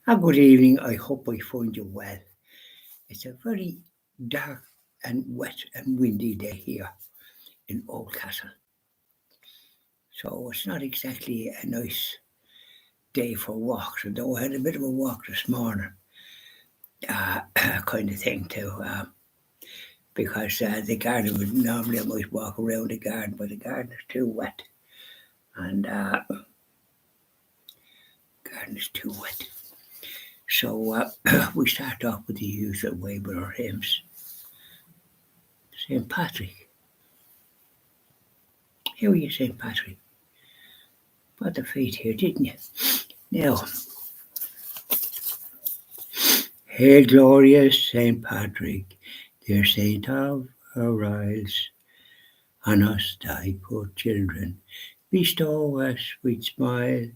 Good evening. I hope I find you well. It's a very dark and wet and windy day here in Oldcastle. So it's not exactly a nice day for walks, although I had a bit of a walk this morning, kind of thing too, because the garden would normally I might walk around the garden, but the garden is too wet, and garden is too wet. So we start off with the usual way with our hymns. St. Patrick. Here you, St. Patrick. Put the feet here, didn't you? Now, hail glorious St. Patrick, dear saint of our isles, on us thy poor children, bestow a sweet smile.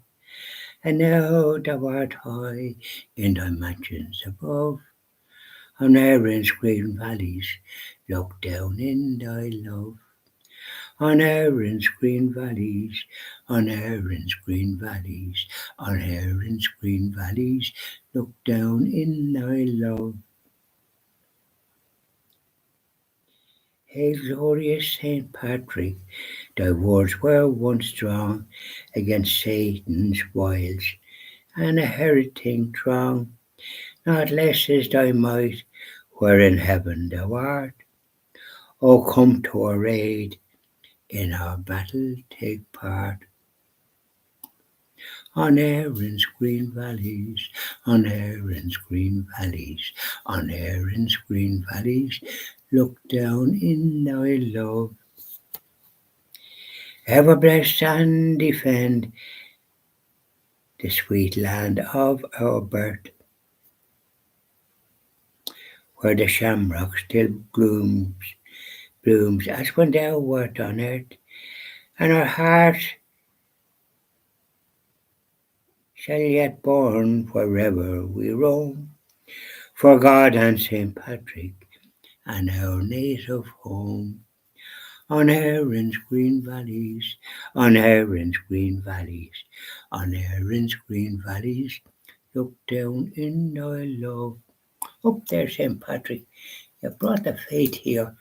And now thou art high in thy mansions above, on Erin's green valleys, look down in thy love. On Erin's green valleys, on Erin's green valleys, on Erin's green valleys, look down in thy love. Hail glorious Saint Patrick, thy words were once strong against Satan's wiles and a heretic throng. Not less is thy might, where in heaven thou art. O come to our aid, in our battle take part. On Erin's green valleys, on Erin's green valleys, on Erin's green valleys, look down in thy love. Ever bless and defend the sweet land of our birth, where the shamrock still blooms as when thou wert on earth, and our hearts shall yet burn wherever we roam, for God and St. Patrick and our native home. On Erin's green valleys, on Erin's green valleys, on Erin's green valleys, look down in thy love. Up there, St. Patrick, you brought the faith here.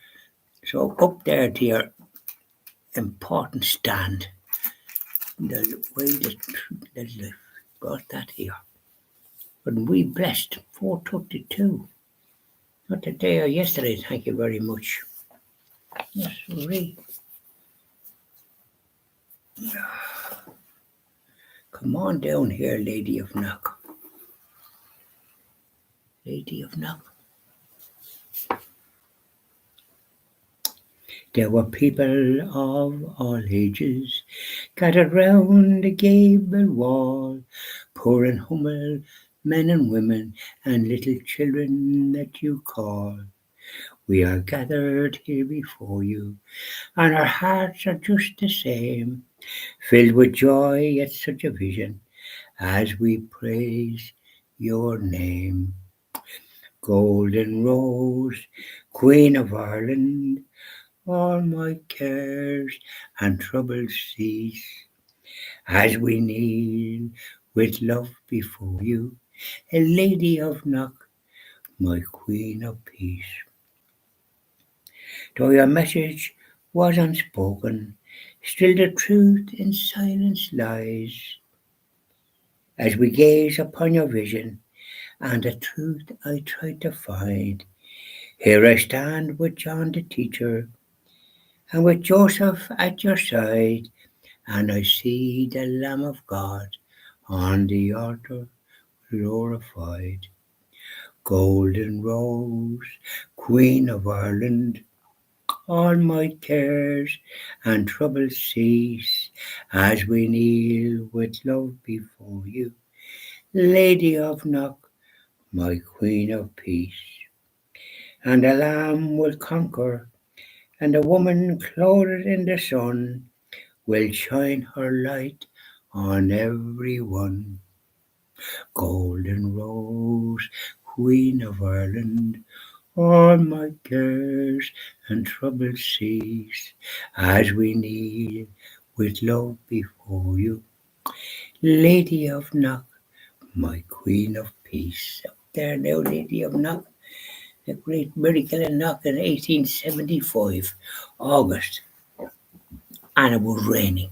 So up there to your important stand, the way that you brought that here. But we blessed 4:32. Not today or yesterday, thank you very much. Yes, Marie. Come on down here, Lady of Knock. Lady of Knock. There were people of all ages gathered round the gable wall, poor and humble, men and women, and little children that you call. We are gathered here before you, and our hearts are just the same, filled with joy at such a vision, as we praise your name. Golden Rose, Queen of Ireland, all my cares and troubles cease, as we kneel with love before you, a Lady of Knock, my Queen of Peace. Though your message was unspoken, still the truth in silence lies. As we gaze upon your vision, and the truth I try to find, here I stand with John the teacher, and with Joseph at your side, and I see the Lamb of God on the altar glorified. Golden Rose, Queen of Ireland, all my cares and troubles cease, as we kneel with love before you, Lady of Knock, my Queen of Peace. And the Lamb will conquer, and the woman clothed in the sun will shine her light on every one. Golden Rose, Queen of Ireland, all my cares and troubles cease, as we kneel with love before you, Lady of Knock, my Queen of peace. Up there now, Lady of Knock, the great miracle in Knock in 1875, August, and it was raining.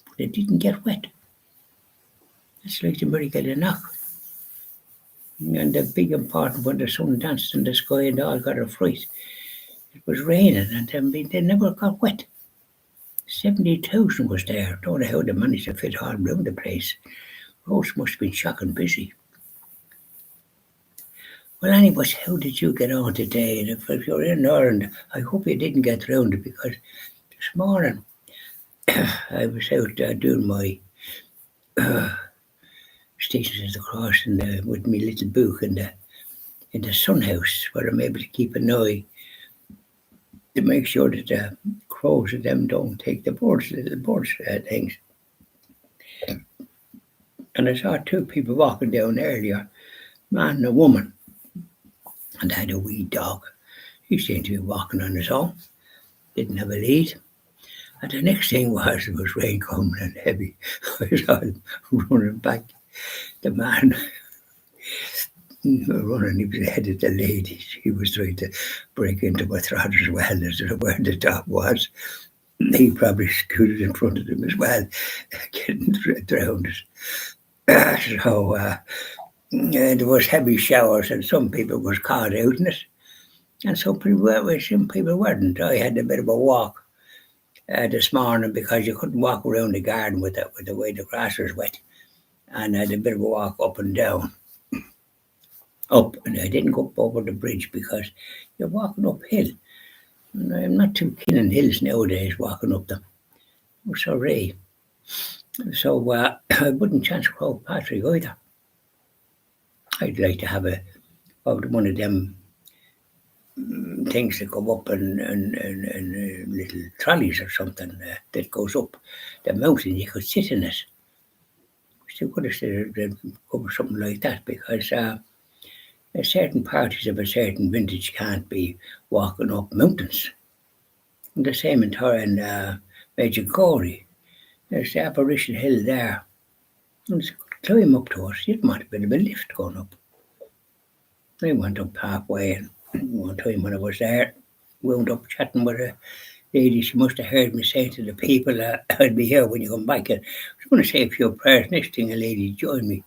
But it didn't get wet. It's like the miracle in Knock. And the big important one, the sun danced in the sky and they all got a fright. It was raining and they never got wet. 70,000 was there. Don't know how they managed to fit all around the place. Roads must have been shocking busy. Well, anyways, how did you get on today? And if you're in Ireland, I hope you didn't get drowned because this morning I was out doing my Stations of the Cross with my little book in the sun house where I'm able to keep an eye to make sure that the crows of them don't take the little birds things. And I saw two people walking down earlier, a man and a woman, and they had a wee dog. He seemed to be walking on his own, didn't have a lead. And the next thing was, there was rain coming and heavy. I saw him running back. The man running, he was ahead of the lady. She was trying to break into my throat as well as where the dog was. He probably scooted in front of him as well, getting drowned. So there was heavy showers and some people was caught out in it. And some people weren't. I had a bit of a walk this morning because you couldn't walk around the garden with the way the grass was wet. And I had a bit of a walk up and down. Up, and I didn't go up over the bridge because you're walking uphill. And I'm not too keen on hills nowadays, walking up them. Oh, sorry. So I wouldn't chance Croagh Patrick either. I'd like to have one of them things that go up and little trolleys or something that goes up the mountain. You could sit in it. Still could have said something like that because certain parties of a certain vintage can't be walking up mountains. And the same in Medjugorje. There's the Apparition Hill there. And it's a good climb up to us. You'd want a bit of a lift going up. I went up halfway and one time when I was there, wound up chatting with a lady. She must have heard me say to the people, I'll be here when you come back. And I was going to say a few prayers. Next thing a lady joined me.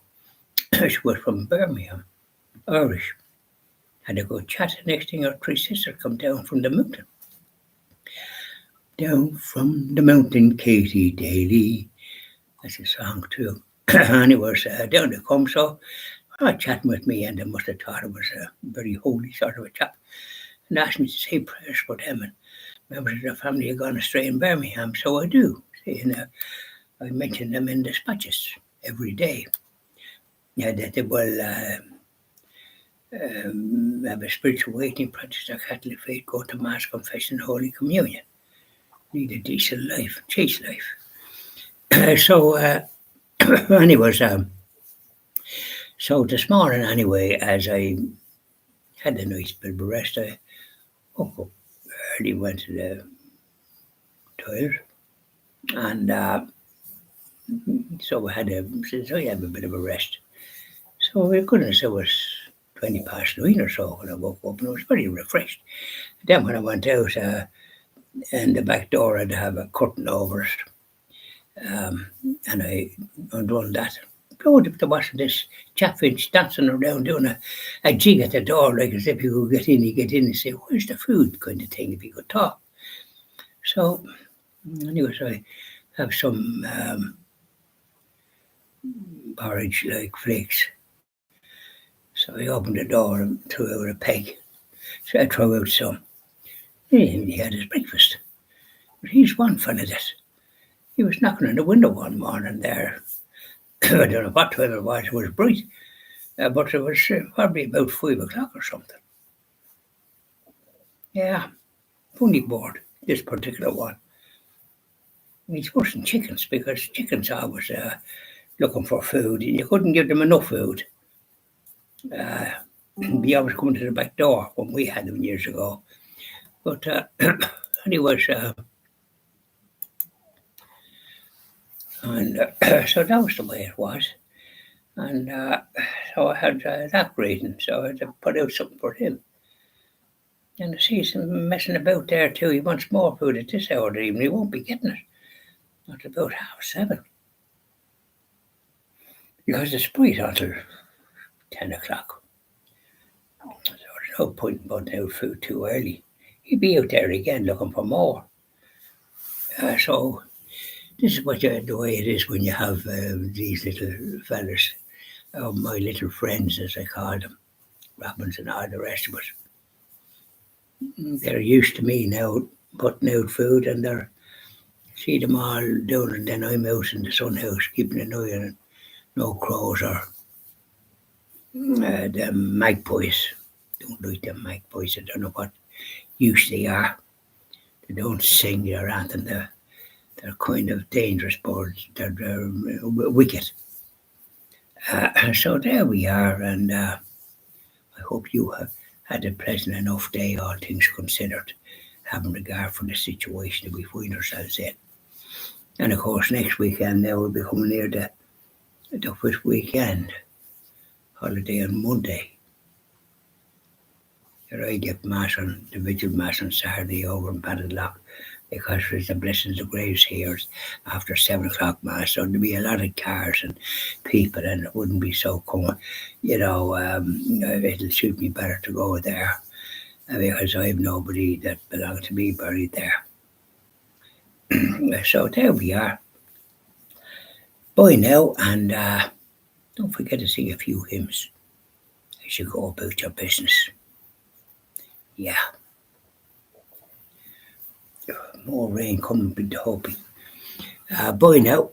She was from Birmingham, Irish. Had a good chat. Next thing her three sisters come down from the mountain. Down from the mountain, Katie Daly. That's a song too. And it was down to come, so chatting with me, and they must have thought it was a very holy sort of a chap, and asked me to say prayers for them and members of the family had gone astray in Birmingham. So I do. I mention them in dispatches every day. Yeah, that they will have a spiritual waiting, practice their Catholic faith, go to Mass, confession, Holy Communion. Lead a decent life, chaste life. So anyways, so this morning anyway, as I had a nice bit of a rest, I woke up early, went to the toilet, and so I had a bit of a rest. So goodness, it was 20 past 9 or so when I woke up, and I was very refreshed. Then when I went out, in the back door, I'd have a curtain over it, and I undone that. Blowed up the wasn't this chaffinch dancing around doing a jig at the door, like as if you could get in, you get in and say, "Where's the food?" kind of thing, if you could talk. So, anyways, I have some porridge like flakes. So I opened the door and threw out a peg. So I threw out some. He had his breakfast. But he's one fella that he was knocking on the window one morning there. I don't know what time it was bright, but it was probably about 5 o'clock or something. Yeah, funny board, this particular one. And he's worse than chickens because chickens always looking for food and you couldn't give them enough food. He always coming to the back door when we had them years ago. But anyways, and so that was the way it was. And so I had that greeting, so I had to put out something for him. And I see him messing about there too. He wants more food at this hour of the evening. He won't be getting it. Not about 7:30. Because it's bright until 10 o'clock. So there's no point in putting out food too early. He'd be out there again looking for more. So this is the way it is when you have these little fellas, my little friends as I call them, Robbins and all the rest of us. They're used to me now putting out food, and they're see them all doing, and then I'm out in the sun house keeping an eye on it. No crows or the magpies. Don't like them magpies. I don't know what use they are. They don't sing or anything. They're kind of dangerous birds. They're wicked. So there we are, and I hope you have had a pleasant enough day, all things considered, having regard for the situation that we find ourselves in. And of course, next weekend now will be coming near the fifth weekend, holiday on Monday. Here I get mass on the vigil mass on Saturday over in Padlock because there's the blessings of graves here after 7 o'clock mass. So there'll be a lot of cars and people, and it wouldn't be so common. It'll suit me better to go there because I have nobody that belongs to me buried there. So there we are. Bye now, and don't forget to sing a few hymns as you go about your business. Yeah. More rain coming with the hoping. Bye now.